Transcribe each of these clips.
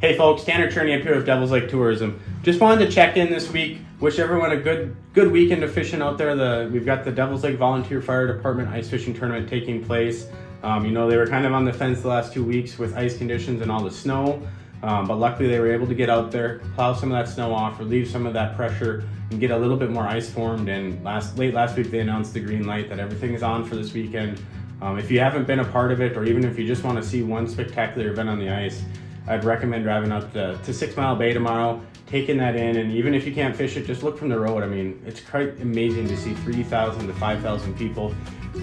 Hey folks, Tanner Cherney up here with Devil's Lake Tourism. Just wanted to check in this week. Wish everyone a good weekend of fishing out there. We've got the Devil's Lake Volunteer Fire Department ice fishing tournament taking place. They were kind of on the fence the last 2 weeks with ice conditions and all the snow, but luckily they were able to get out there, plow some of that snow off, relieve some of that pressure, and get a little bit more ice formed. And late last week they announced the green light that everything is on for this weekend. If you haven't been a part of it, or even if you just want to see one spectacular event on the ice, I'd recommend driving out to 6 Mile Bay tomorrow, taking that in, and even if you can't fish it, just look from the road. I mean, it's quite amazing to see 3,000 to 5,000 people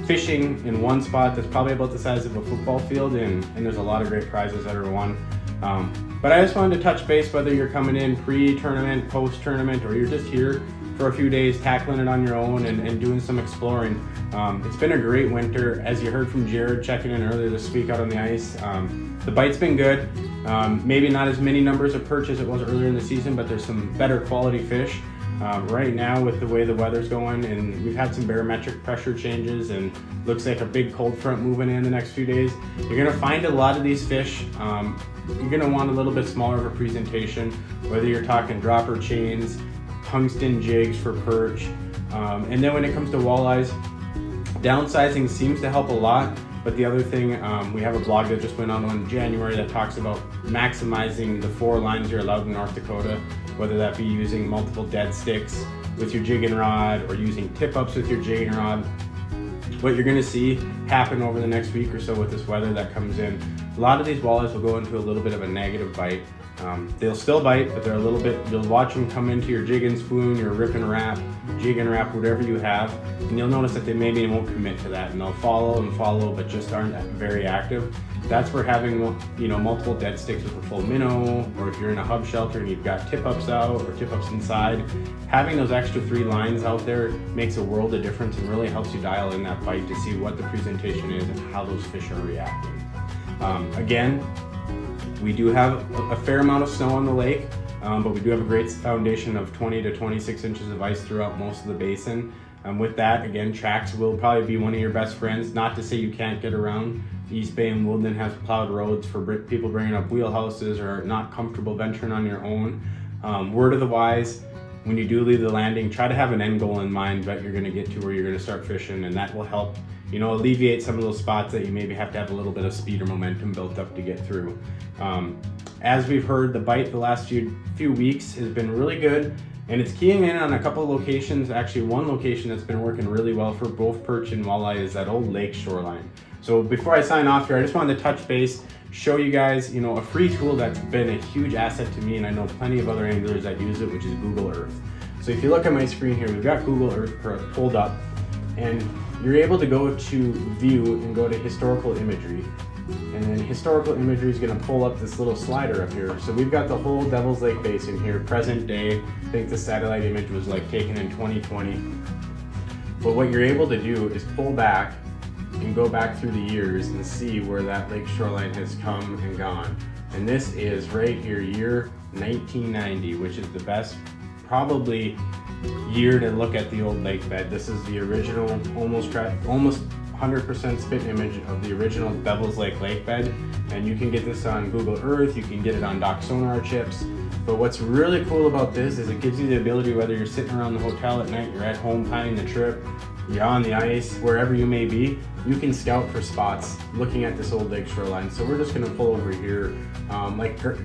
fishing in one spot that's probably about the size of a football field, and there's a lot of great prizes that are won. But I just wanted to touch base, whether you're coming in pre-tournament, post-tournament, or you're just here for a few days tackling it on your own and doing some exploring. It's been a great winter. As you heard from Jared checking in earlier this week out on the ice, the bite's been good. Maybe not as many numbers of perch as it was earlier in the season, but there's some better quality fish. Right now with the way the weather's going, and we've had some barometric pressure changes, and looks like a big cold front moving in the next few days, you're gonna find a lot of these fish. You're gonna want a little bit smaller of a presentation, whether you're talking dropper chains, tungsten jigs for perch, and then when it comes to walleyes, downsizing seems to help a lot. But the other thing, we have a blog that just went on in January that talks about maximizing the 4 lines you're allowed in North Dakota, whether that be using multiple dead sticks with your jig and rod or using tip-ups with your jig and rod. What you're gonna see happen over the next week or so with this weather that comes in, a lot of these walleyes will go into a little bit of a negative bite. They'll still bite, but they're a little bit, you'll watch them come into your jig and spoon, your rip and wrap, jig and wrap, whatever you have, and you'll notice that they maybe won't commit to that, and they'll follow, but just aren't very active. That's where having multiple dead sticks with a full minnow, or if you're in a hub shelter and you've got tip-ups out or tip-ups inside, having those extra 3 lines out there makes a world of difference and really helps you dial in that bite to see what the presentation is and how those fish are reacting. Again, we do have a fair amount of snow on the lake, but we do have a great foundation of 20 to 26 inches of ice throughout most of the basin. With that, again, tracks will probably be one of your best friends. Not to say you can't get around. East Bay and Woodland has plowed roads for people bringing up wheelhouses or not comfortable venturing on your own. Word of the wise, when you do leave the landing, try to have an end goal in mind that you're going to get to where you're going to start fishing, and that will help alleviate some of those spots that you maybe have to have a little bit of speed or momentum built up to get through. As we've heard, the bite the last few weeks has been really good, and it's keying in on a couple of locations. Actually, one location that's been working really well for both perch and walleye is that old lake shoreline. So before I sign off here, I just wanted to touch base, show you guys, a free tool that's been a huge asset to me, and I know plenty of other anglers that use it, which is Google Earth. So if you look at my screen here, we've got Google Earth pulled up, and you're able to go to view and go to historical imagery. And then historical imagery is going to pull up this little slider up here. So we've got the whole Devil's Lake Basin here, present day. I think the satellite image was taken in 2020. But what you're able to do is pull back and go back through the years and see where that lake shoreline has come and gone. And this is right here, year 1990, which is the best probably year to look at the old lake bed. This is the original, almost 100% spit image of the original Devil's Lake lake bed, and you can get this on Google Earth, you can get it on Dock Sonar chips. But what's really cool about this is it gives you the ability, whether you're sitting around the hotel at night, you're at home planning the trip, you're on the ice, wherever you may be, you can scout for spots looking at this old lake shoreline. So we're just gonna pull over here.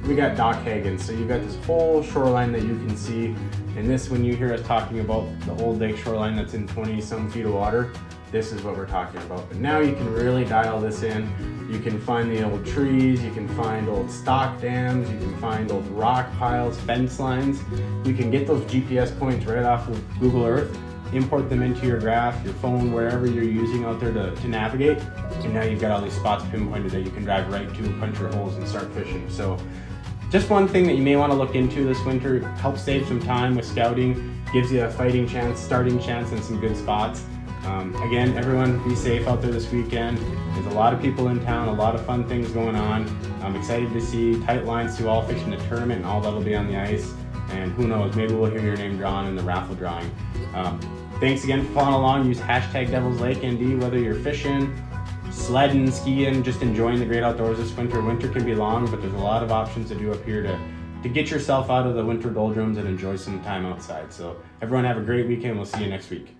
We got Dock Hagen, so you've got this whole shoreline that you can see. And this, when you hear us talking about the old lake shoreline that's in 20 some feet of water, this is what we're talking about. But now you can really dial this in. You can find the old trees, you can find old stock dams, you can find old rock piles, fence lines. You can get those GPS points right off of Google Earth, import them into your graph, your phone, wherever you're using out there to navigate. And now you've got all these spots pinpointed that you can drive right to, punch your holes, and start fishing. So just one thing that you may want to look into this winter, help save some time with scouting, gives you a fighting chance, starting chance, and some good spots. Again, everyone be safe out there this weekend. There's a lot of people in town, a lot of fun things going on. I'm excited to see tight lines to all fishing the tournament and all that'll be on the ice. And who knows, maybe we'll hear your name drawn in the raffle drawing. Thanks again for following along. Use hashtag Devil's Lake ND, whether you're fishing, sledding, skiing, just enjoying the great outdoors this winter. Winter can be long, but there's a lot of options to do up here to get yourself out of the winter doldrums and enjoy some time outside. So everyone have a great weekend. We'll see you next week.